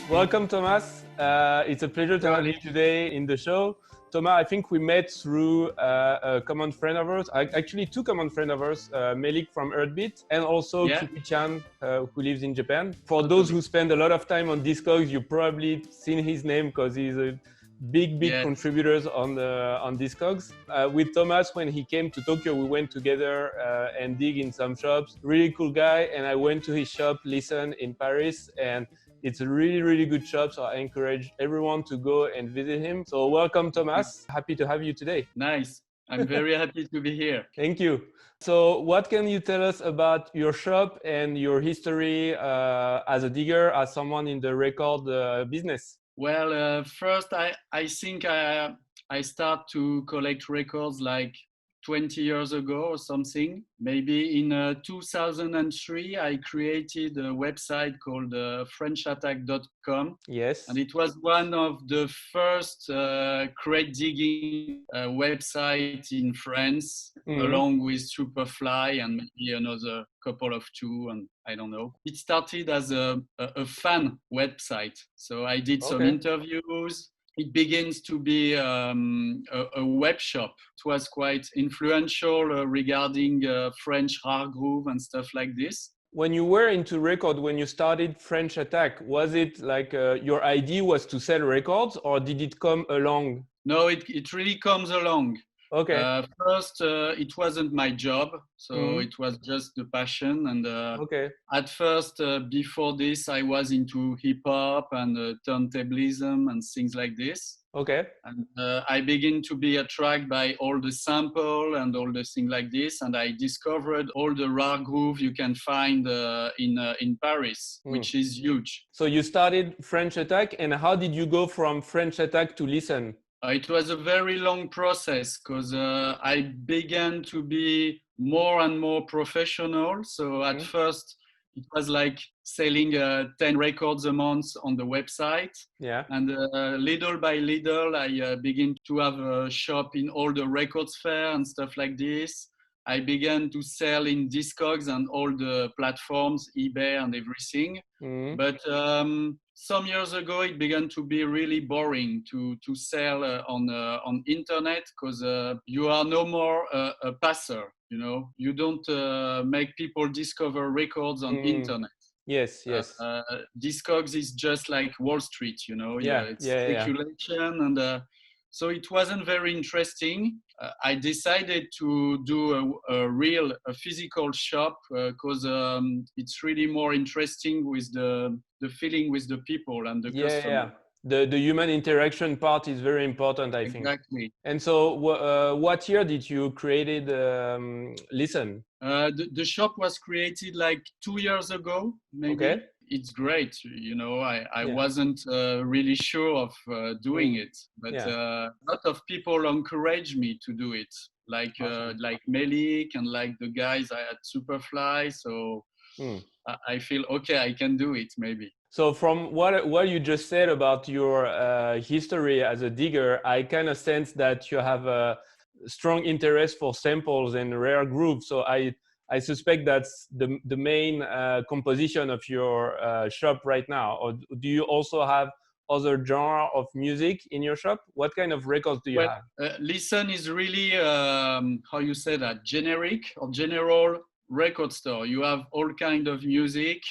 Welcome, Thomas. It's a pleasure to have you today in the show. Thomas, I think we met through a common friend of ours, actually two common friends of ours, Melik from Earthbeat and also Kipi-chan, who lives in Japan. For those who spend a lot of time on Discogs, you've probably seen his name because he's a big contributor on Discogs. With Thomas, when he came to Tokyo, we went together and dig in some shops. Really cool guy, and I went to his shop, Listen, in Paris, and it's a really, really good shop, so I encourage everyone to go and visit him. So welcome, Thomas. Happy to have you today. Nice. I'm very happy to be here. Thank you. So what can you tell us about your shop and your history as a digger, as someone in the record business? Well, first, I think I start to collect records like 20 years ago or something. Maybe in 2003, I created a website called FrenchAttack.com. Yes. And it was one of the first crate digging website in France, along with Superfly and maybe another couple of two, and I don't know. It started as a fan website. So I did some interviews. It begins to be a web shop. It was quite influential regarding French rare groove and stuff like this. When you were into record, when you started French Attack, was it like your idea was to sell records, or did it come along? No, it really comes along. Okay. First, it wasn't my job, so it was just the passion. And at first, before this, I was into hip hop and turntablism and things like this. Okay. And I began to be attracted by all the sample and all the things like this. And I discovered all the rare groove you can find in Paris, which is huge. So you started French Attack, and how did you go from French Attack to Listen? It was a very long process because I began to be more and more professional. So at first, it was like selling 10 records a month on the website. Yeah. And little by little, I began to have a shop in all the records fair and stuff like this. I began to sell in Discogs and all the platforms, eBay and everything. But some years ago, it began to be really boring to sell on internet because you are no more a passer. You know, you don't make people discover records on internet. Yes. Discogs is just like Wall Street. You know, it's speculation and. So it wasn't very interesting. I decided to do a physical shop because it's really more interesting with the feeling with the people and the customer. Yeah. The human interaction part is very important, I think. Exactly. And so what year did you created Listen? The shop was created like 2 years ago, maybe. Okay. It's great, you know. I wasn't really sure of doing it, but a lot of people encouraged me to do it, like Melik and like the guys at Superfly. So I feel I can do it maybe. So from what you just said about your history as a digger, I kind of sense that you have a strong interest for samples and rare grooves. So I suspect that's the main composition of your shop right now. Or do you also have other genre of music in your shop? What kind of records do you have? Listen is really, how you say that, generic or general record store. You have all kind of music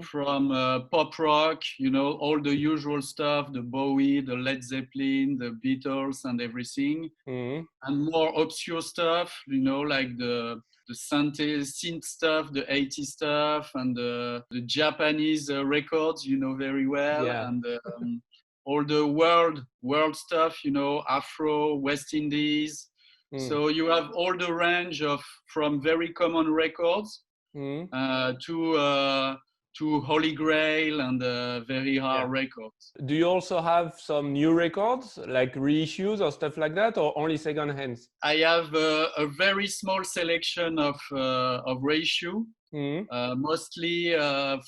from pop rock, you know, all the usual stuff, the Bowie, the Led Zeppelin, the Beatles and everything. And more obscure stuff, you know, like the synth stuff, the 80s stuff, and the Japanese records, you know, very well. Yeah. And all the world stuff, you know, Afro, West Indies. So you have all the range of from very common records to Holy Grail and very rare records. Do you also have some new records, like reissues or stuff like that, or only second hands? I have a very small selection of reissue, mostly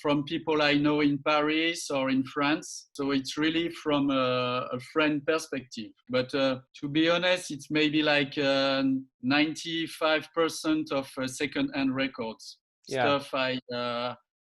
from people I know in Paris or in France. So it's really from a friend perspective. But to be honest, it's maybe like 95% of second-hand records. Stuff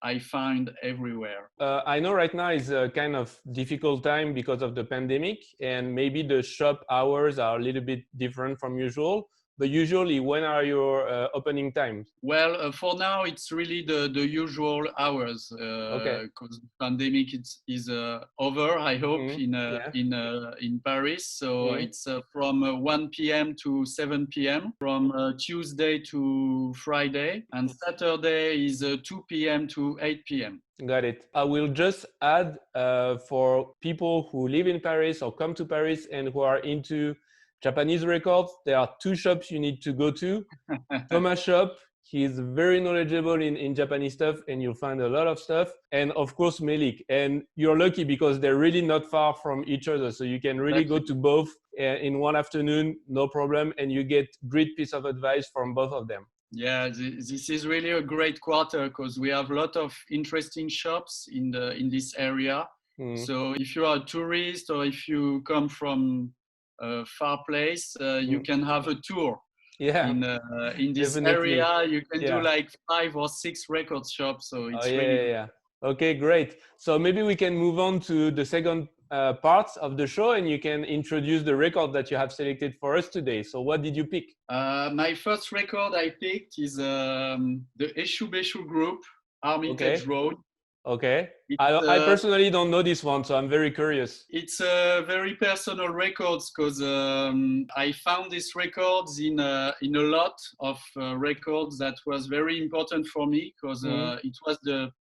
I find everywhere. I know right now is a kind of difficult time because of the pandemic, and maybe the shop hours are a little bit different from usual. But usually, when are your opening times? Well, for now, it's really the usual hours because pandemic is over. I hope in Paris. So it's from 1 p.m. to 7 p.m. from Tuesday to Friday, and Saturday is 2 p.m. to 8 p.m. Got it. I will just add for people who live in Paris or come to Paris and who are into Japanese records, there are 2 shops you need to go to. Thomas' shop, he's very knowledgeable in Japanese stuff, and you'll find a lot of stuff. And of course, Melik. And you're lucky because they're really not far from each other. So you can really go to both in one afternoon, no problem. And you get great piece of advice from both of them. Yeah, this is really a great quarter because we have a lot of interesting shops in this area. So if you are a tourist or if you come from a far place, you can have a tour. In this definitely. area, you can do like 5 or 6 record shops. So it's really Okay, great. So maybe we can move on to the second part of the show, and you can introduce the record that you have selected for us today. So what did you pick? My first record I picked is the Heshoo group, Hermitage Road. Okay. I personally don't know this one, so I'm very curious. It's a very personal record because I found this records in a lot of records that was very important for me because it was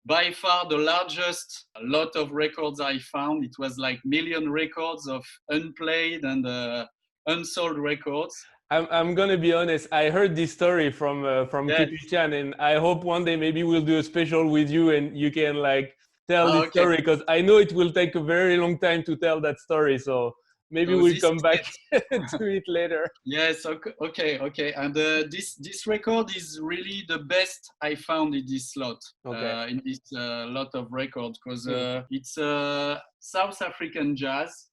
by far the largest lot of records I found. It was like million records of unplayed and unsold records. I'm gonna be honest. I heard this story from Christian, and I hope one day maybe we'll do a special with you, and you can like tell this story because I know it will take a very long time to tell that story. So maybe we'll come back to it later. Yes. Okay. And this record is really the best I found in this slot. In this lot of records because it's South African jazz.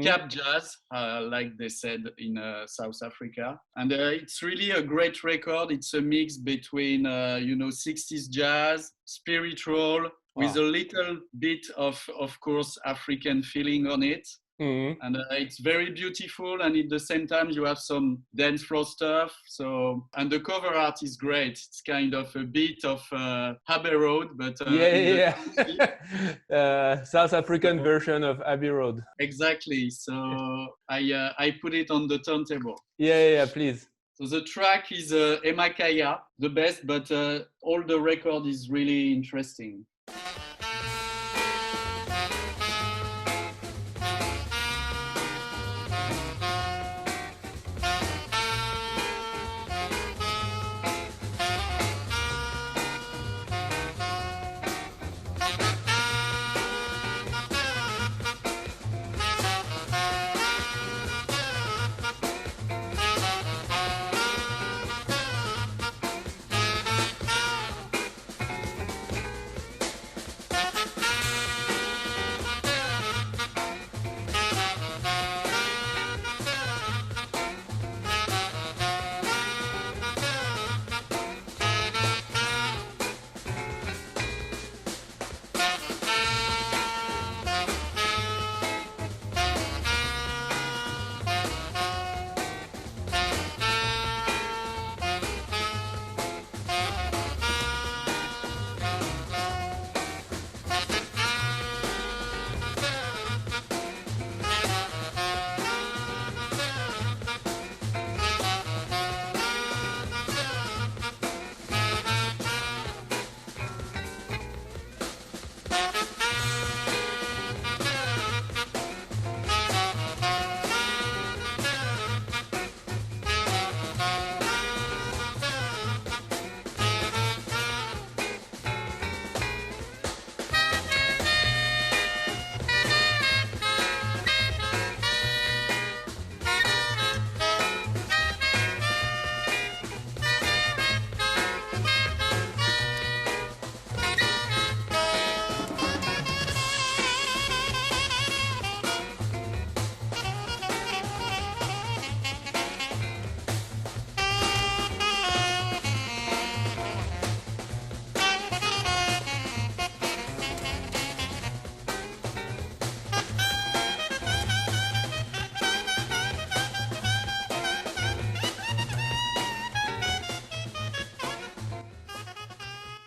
Cap jazz, like they said in South Africa, and it's really a great record. It's a mix between 60s jazz, spiritual, with a little bit of course African feeling on it. And it's very beautiful, and at the same time you have some dance floor stuff. So, and the cover art is great. It's kind of a bit of Abbey Road, but South African version of Abbey Road. Exactly. So I put it on the turntable. Yeah, please. So the track is Emakaya, the best, but all the record is really interesting.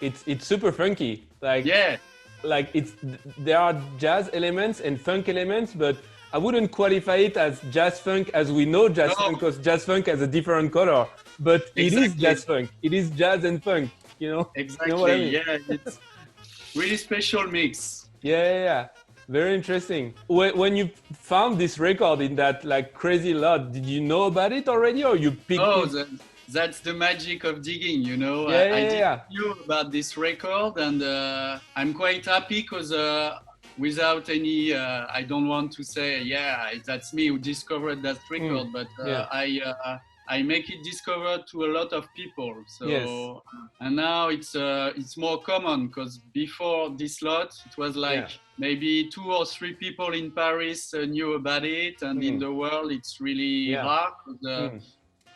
it's super funky. Like there are jazz elements and funk elements, but I wouldn't qualify it as jazz funk as we know jazz funk, because jazz funk has a different color. But it is jazz funk. It is jazz and funk. You know. Exactly. You know what I mean? Yeah, it's really special mix. Yeah. Very interesting. When you found this record in that like crazy lot, did you know about it already, or you picked it? That's the magic of digging, you know. I didn't know about this record, and I'm quite happy because without any, I don't want to say, that's me who discovered that record, but I make it discovered to a lot of people. So and now it's more common, because before this lot, it was like maybe 2 or 3 people in Paris knew about it, and in the world it's really rare.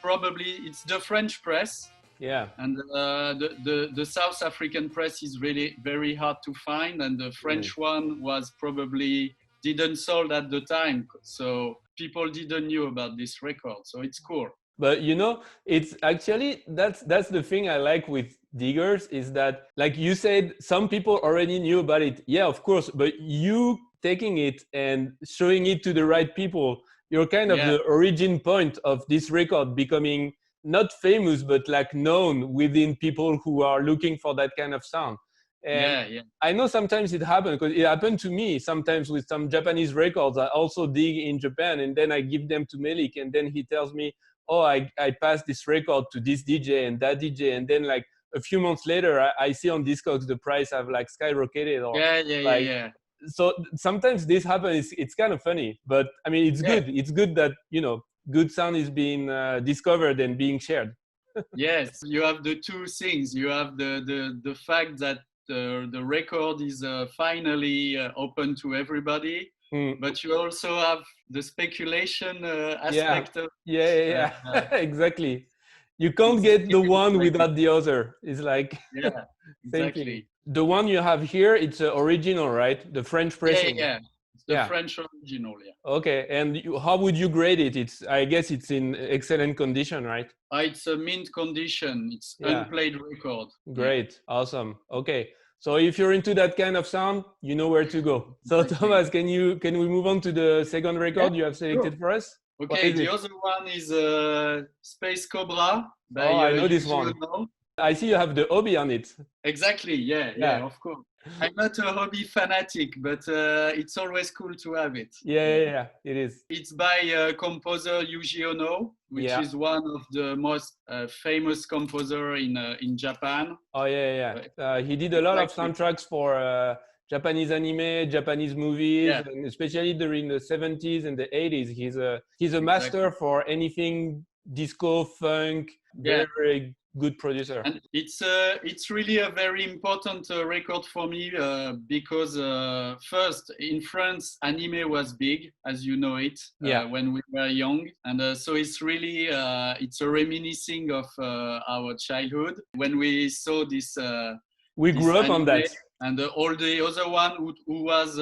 Probably it's the French press, and the South African press is really very hard to find, and the French one was probably didn't sold at the time, so people didn't knew about this record. So it's cool. But you know, it's actually that's the thing I like with Diggers, is that, like you said, some people already knew about it. Yeah, of course, but you taking it and showing it to the right people, you're kind of the origin point of this record becoming not famous, but like known within people who are looking for that kind of sound. And I know sometimes it happens, because it happened to me sometimes with some Japanese records. I also dig in Japan, and then I give them to Melik, and then he tells me, oh, I passed this record to this DJ and that DJ, and then like a few months later, I see on Discogs the price have like skyrocketed. Or So sometimes this happens. It's kind of funny, but I mean, it's good. It's good that, you know, good sound is being discovered and being shared. Yes, you have the two things. You have the fact that the record is finally open to everybody. But you also have the speculation aspect of exactly. You can't get the one without the other. It's like exactly. The one you have here, it's original, right? The French pressing. It's the French original. Okay, and how would you grade it? I guess it's in excellent condition, right? It's a mint condition. It's unplayed record. Great, awesome. Okay. So if you're into that kind of sound, you know where to go. So Thomas, can we move on to the second record you have selected for us? Okay, the other one is Space Cobra by I know this one. I see you have the hobby on it. Exactly, yeah, of course. I'm not a hobby fanatic, but it's always cool to have it. Yeah, it is. It's by composer Yuji Ohno, which is one of the most famous composer in Japan. Oh yeah. He did a lot of soundtracks for Japanese anime, Japanese movies, and especially during the 70s and the 80s. He's a master for anything disco, funk. Very good producer. And it's really a very important record for me because first, in France, anime was big, as you know it, when we were young, and so it's really it's a reminiscing of our childhood when we saw this. We grew up on that. And all the other one who was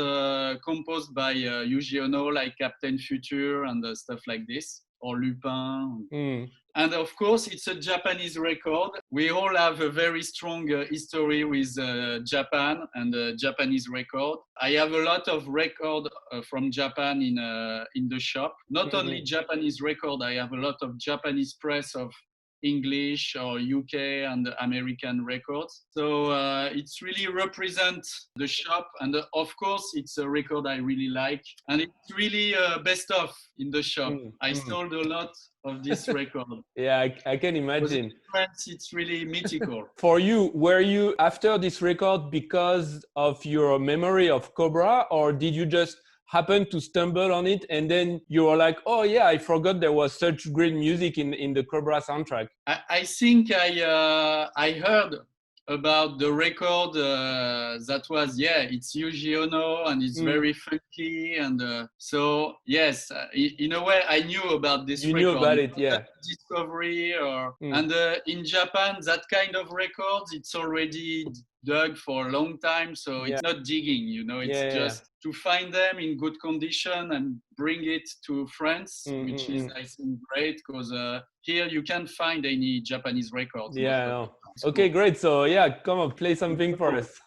composed by Yuji Ohno, like Captain Future and stuff like this, or Lupin. And of course, it's a Japanese record. We all have a very strong history with Japan and Japanese record. I have a lot of record from Japan in the shop. Not only Japanese record, I have a lot of Japanese press of English or UK and American records. So it's really represents the shop, and of course it's a record I really like, and it's really best of in the shop. I sold a lot of this record. I can imagine. In France, it's really mythical. For you, were you after this record because of your memory of Cobra, or did you just happen to stumble on it and then you were like, oh yeah, I forgot there was such great music in the Cobra soundtrack? I think I heard about the record that was, it's Yuji Ohno and it's very funky, and so yes, in a way I knew about this record. You knew about it, Discovery and in Japan, that kind of records, it's already dug for a long time, so it's not digging, you know, it's just to find them in good condition and bring it to France, which is, I think, great, because here you can't find any Japanese records. Okay, great. So yeah, come on, play something for us.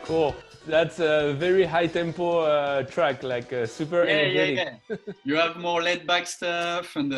Cool. That's a very high tempo track, like super energetic. Yeah. You have more laid back stuff, and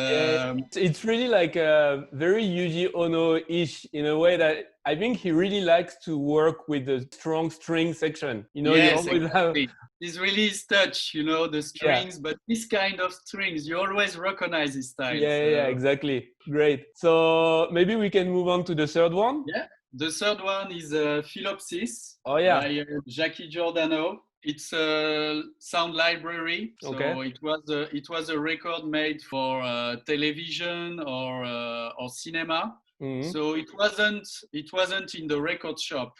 it's really like very Yuji Ohno-ish in a way that I think he really likes to work with the strong string section. You know, yes, you always exactly. have. It's really his touch, you know, the strings, but this kind of strings, you always recognize his style. Yeah, exactly. Great. So maybe we can move on to the third one. Yeah. The third one is Philopsis by Jacky Giordano. It's a sound library, so it was a record made for television or cinema. Mm-hmm. So it wasn't in the record shop.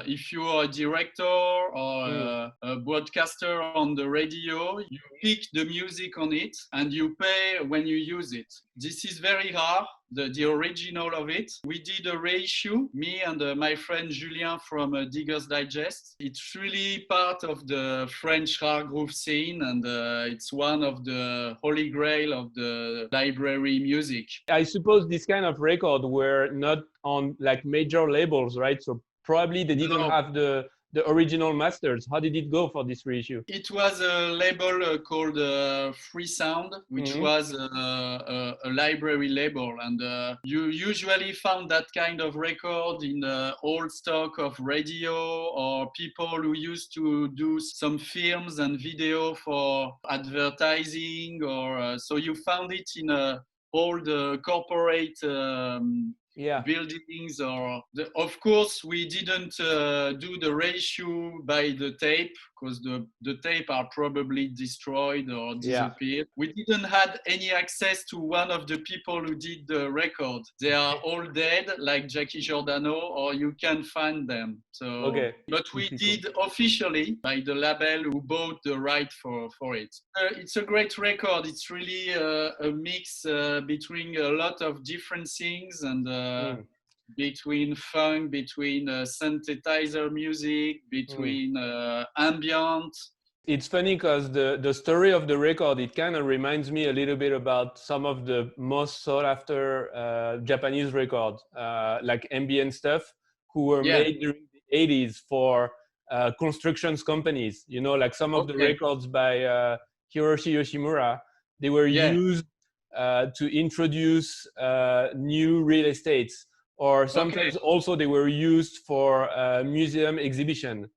If you are a director or a broadcaster on the radio, you pick the music on it and you pay when you use it. This is very rare, the original of it. We did a reissue, me and my friend Julien from Digger's Digest. It's really part of the French rare groove scene, and it's one of the holy grail of the library music. I suppose this kind of record were not on like major labels, right? So probably they didn't have the original masters. How did it go for this reissue? It was a label called Free Sound, which was a library label, and you usually found that kind of record in the old stock of radio or people who used to do some films and video for advertising, or so you found it in old corporate buildings, of course we didn't do the reissue by the tape, because the tape are probably destroyed or disappeared. We didn't have any access to one of the people who did the record. They are all dead, like Jacky Giordano, or you can find them. So but we did officially by the label who bought the right for it. It's a great record. It's really a mix between a lot of different things, and between funk, between synthesizer music, between ambient. It's funny because the story of the record, it kind of reminds me a little bit about some of the most sought after Japanese records, like ambient stuff, who were made during the 80s for constructions companies. You know, like some of the records by Hiroshi Yoshimura, they were used to introduce new real estates. Or sometimes also they were used for museum exhibition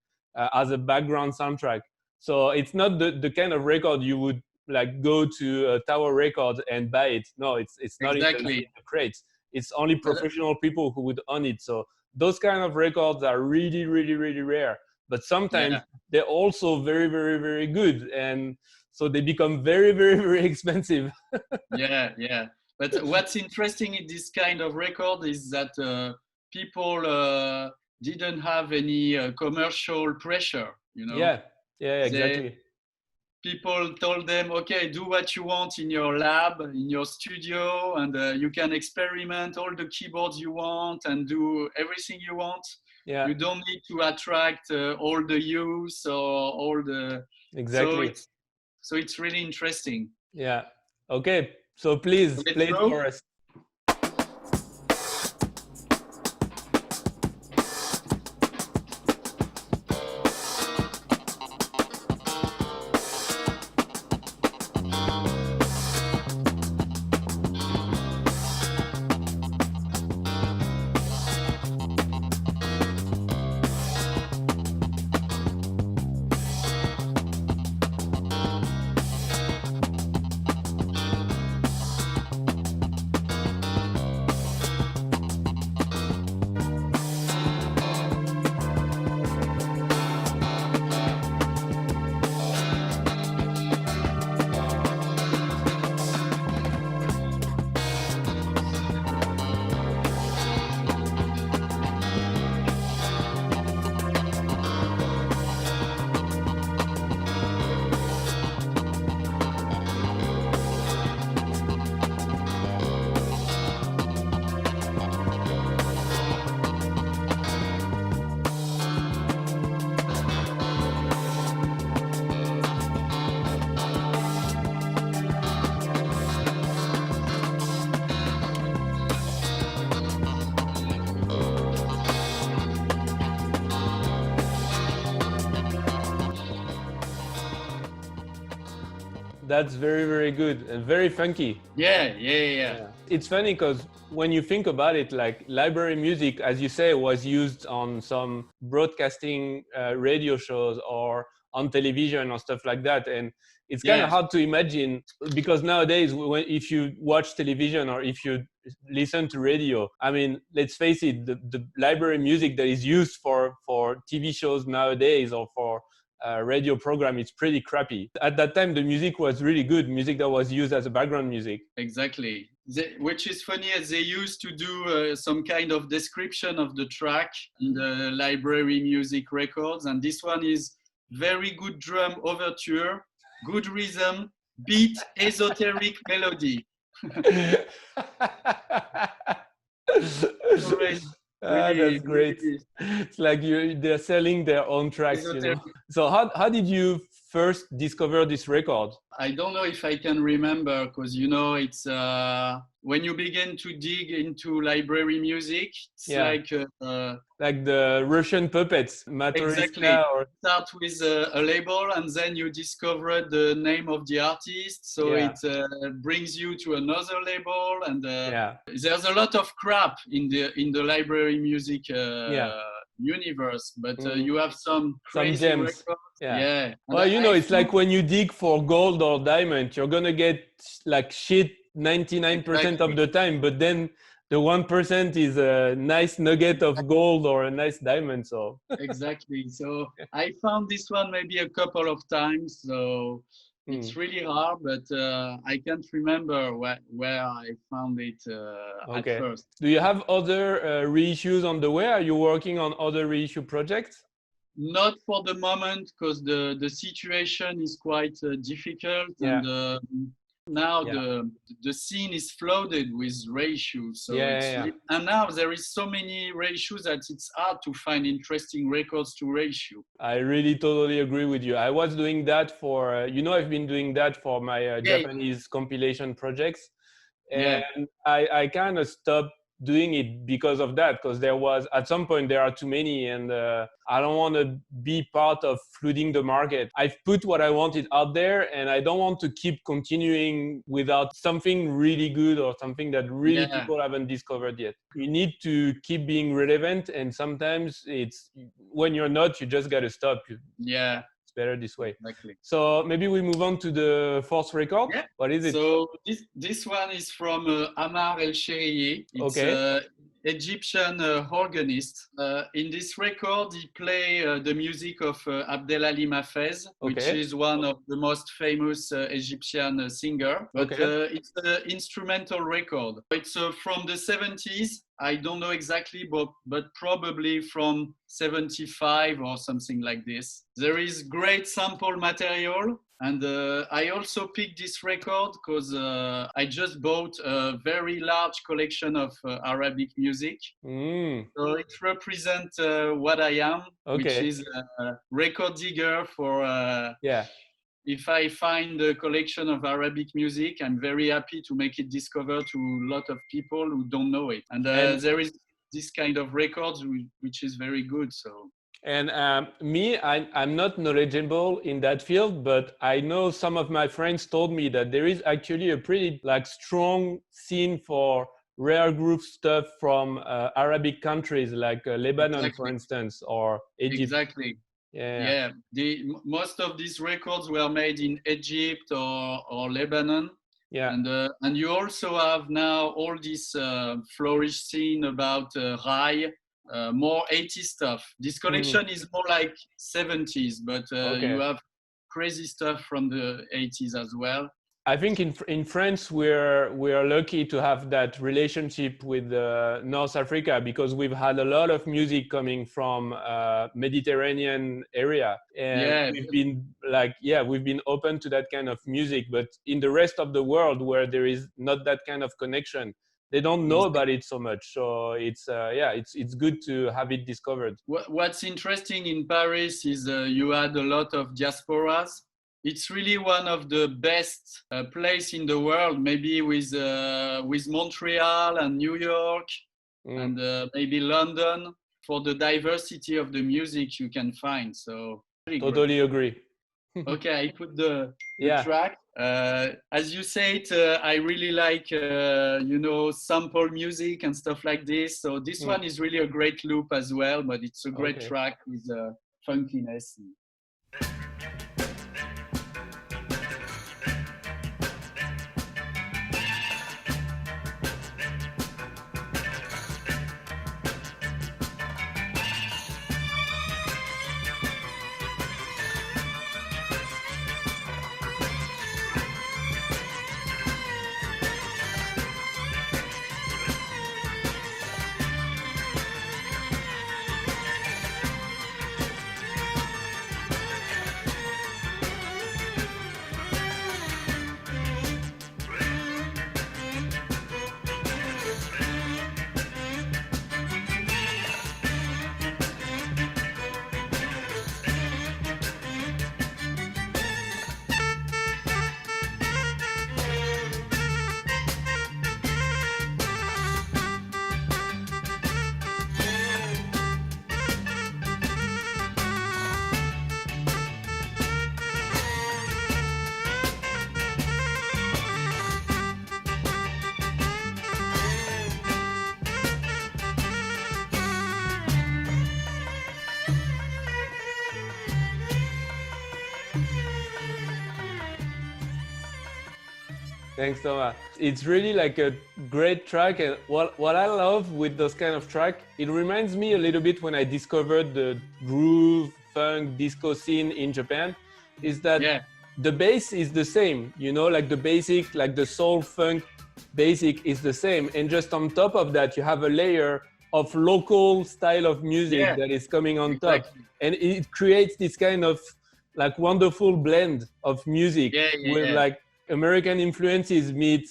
as a background soundtrack. So it's not the kind of record you would like go to a Tower Records and buy it. No, it's not in the crates. It's only professional people who would own it. So those kind of records are really, really, really rare. But sometimes they're also very, very, very good. And so they become very, very, very expensive. Yeah. But what's interesting in this kind of record is that people didn't have any commercial pressure, you know? Yeah, exactly. People told them, okay, do what you want in your lab, in your studio, and you can experiment all the keyboards you want and do everything you want. Yeah. You don't need to attract all the youth or all the... Exactly. So it's really interesting. Yeah. Okay. So please play it for us. That's very, very good and very funky. Yeah. It's funny because when you think about it, like library music, as you say, was used on some broadcasting radio shows or on television or stuff like that. And it's kind of hard to imagine because nowadays, if you watch television or if you listen to radio, I mean, let's face it, the library music that is used for TV shows nowadays or for radio program, it's pretty crappy. At that time, the music was really good, music that was used as a background music. Exactly. Which is funny, as they used to do some kind of description of the track in the library music records. And this one is very good drum overture, good rhythm, beat, esoteric melody. That's great. It's like they're selling their own tracks, you know. So how did you first discover this record? I don't know if I can remember because, you know, it's when you begin to dig into library music, it's like the Russian puppets, exactly. Start with a label and then you discover the name of the artist. So it brings you to another label, and there's a lot of crap in the library music universe, but you have some crazy gems. Records. Well, you know, it's like when you dig for gold or diamond, you're gonna get like shit 99% of the time, but then the 1% is a nice nugget of gold or a nice diamond. So exactly. So I found this one maybe a couple of times. So it's really hard, but I can't remember where I found it at first. Do you have other reissues on the way? Are you working on other reissue projects? Not for the moment, because the situation is quite difficult, and now the scene is flooded with reissues. So and now there is so many reissues that it's hard to find interesting records to reissue. I really totally agree with you. I was doing that for I've been doing that for my Japanese compilation projects, and I kind of stopped doing it because of that, because there was at some point there are too many, and I don't want to be part of flooding the market. I've put what I wanted out there, and I don't want to keep continuing without something really good or something that really people haven't discovered yet. You need to keep being relevant, and sometimes it's when you're not, you just gotta stop. It's better this way. Exactly. So maybe we move on to the fourth record. What is it? So this one is from Ammar El Sheriyi. It's Egyptian organist. In this record, he plays the music of Abdelali Mafez, which is one of the most famous Egyptian singer. But it's an instrumental record. It's from the 70s. I don't know exactly, but probably from 75 or something like this. There is great sample material. And I also picked this record because I just bought a very large collection of Arabic music. So it represents what I am, which is a record digger for... If I find a collection of Arabic music, I'm very happy to make it discover to a lot of people who don't know it. And there is this kind of records which is very good. So. And I'm not knowledgeable in that field, but I know some of my friends told me that there is actually a pretty strong scene for rare group stuff from Arabic countries like Lebanon, for instance, or Egypt. Exactly. Most of these records were made in Egypt or Lebanon. And you also have now all this flourished scene about Rai, more 80s stuff. This collection is more like 70s, but you have crazy stuff from the 80s as well. I think in France we're lucky to have that relationship with North Africa, because we've had a lot of music coming from Mediterranean area, and we've been open to that kind of music. But in the rest of the world, where there is not that kind of connection, they don't know about it so much. So it's good to have it discovered. What's interesting in Paris is you had a lot of diasporas. It's really one of the best places in the world, maybe with Montreal and New York and maybe London, for the diversity of the music you can find. So totally agree. Okay, I put the Yeah. track. As you said, I really like, sample music and stuff like this. So this one is really a great loop as well, but it's a great track with funkiness. Thanks, Thomas. It's really like a great track, and what I love with those kind of track, it reminds me a little bit when I discovered the groove, funk, disco scene in Japan, is that the bass is the same, like the basic, like the soul funk basic is the same, and just on top of that, you have a layer of local style of music that is coming on top, and it creates this kind of like wonderful blend of music with like American influences meet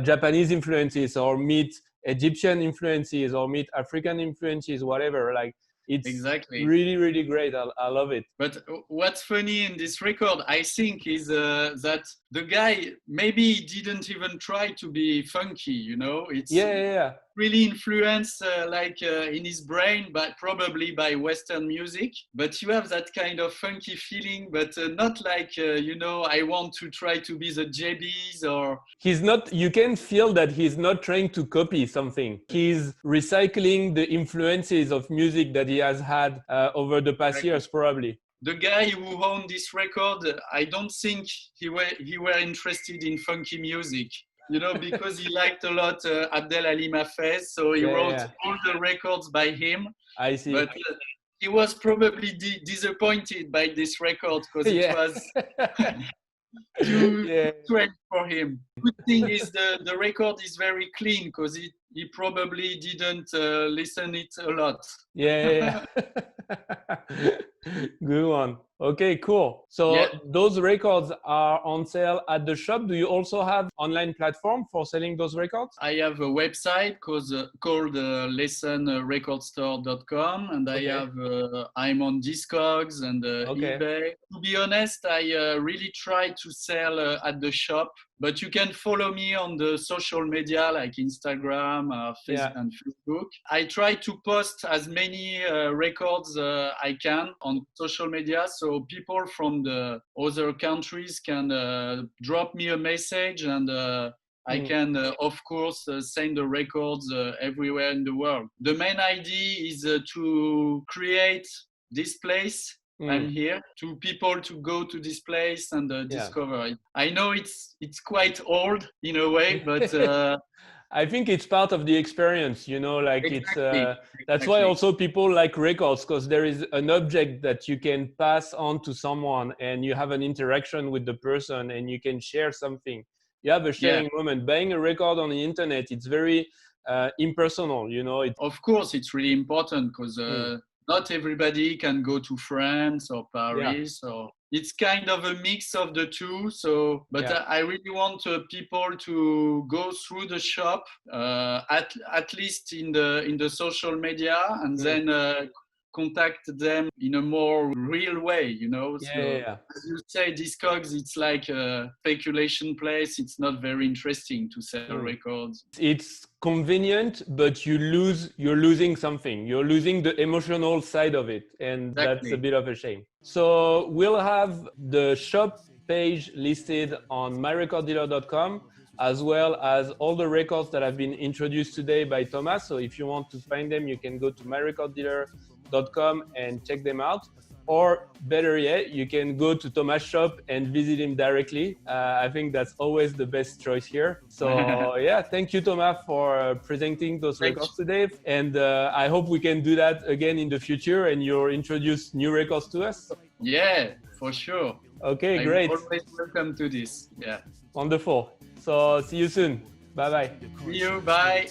Japanese influences, or meet Egyptian influences, or meet African influences, whatever. Like it's really, really great. I love it. But what's funny in this record, I think, is that the guy maybe didn't even try to be funky. It's really influenced in his brain, but probably by Western music. But you have that kind of funky feeling, but not like I want to try to be the JBs or. He's not. You can feel that he's not trying to copy something. He's recycling the influences of music that he has had over the past years, probably. The guy who owned this record, I don't think he were interested in funky music. Because he liked a lot Abdel Halim Hafez, so he wrote all the records by him. I see. But he was probably disappointed by this record because it was too strange for him. Good thing is the record is very clean because he probably didn't listen it a lot. Good one. Okay, cool. So those records are on sale at the shop. Do you also have online platform for selling those records? I have a website called lessonrecordstore.com, and I'm on Discogs and eBay. To be honest, I really try to sell at the shop. But you can follow me on the social media like Instagram, Facebook, and Facebook. I try to post as many records I can on social media, so people from the other countries can drop me a message, and I can, of course, send the records everywhere in the world. The main idea is to create this place. I'm here to people to go to this place and discover it. I know it's quite old in a way, but I think it's part of the experience, it's that's why also people like records, because there is an object that you can pass on to someone and you have an interaction with the person and you can share something. You have a sharing moment. Buying a record on the internet, it's very impersonal, Of course, it's really important because not everybody can go to France or Paris, so it's kind of a mix of the two. So, but I really want people to go through the shop, at least in the social media, and then contact them in a more real way, you know. So, as you say, Discogs, it's like a speculation place. It's not very interesting to sell records. It's convenient, but you're losing something. You're losing the emotional side of it, and that's a bit of a shame. So we'll have the shop page listed on myrecorddealer.com, as well as all the records that have been introduced today by Thomas. So if you want to find them, you can go to myrecorddealer.com and check them out. Or better yet, you can go to Thomas' shop and visit him directly. I think that's always the best choice here. So yeah, thank you, Thomas, for presenting those records today. And I hope we can do that again in the future and you'll introduce new records to us. Yeah, for sure. Okay, great. Always welcome to this. Yeah. Wonderful. So see you soon. Bye-bye. See you. Bye.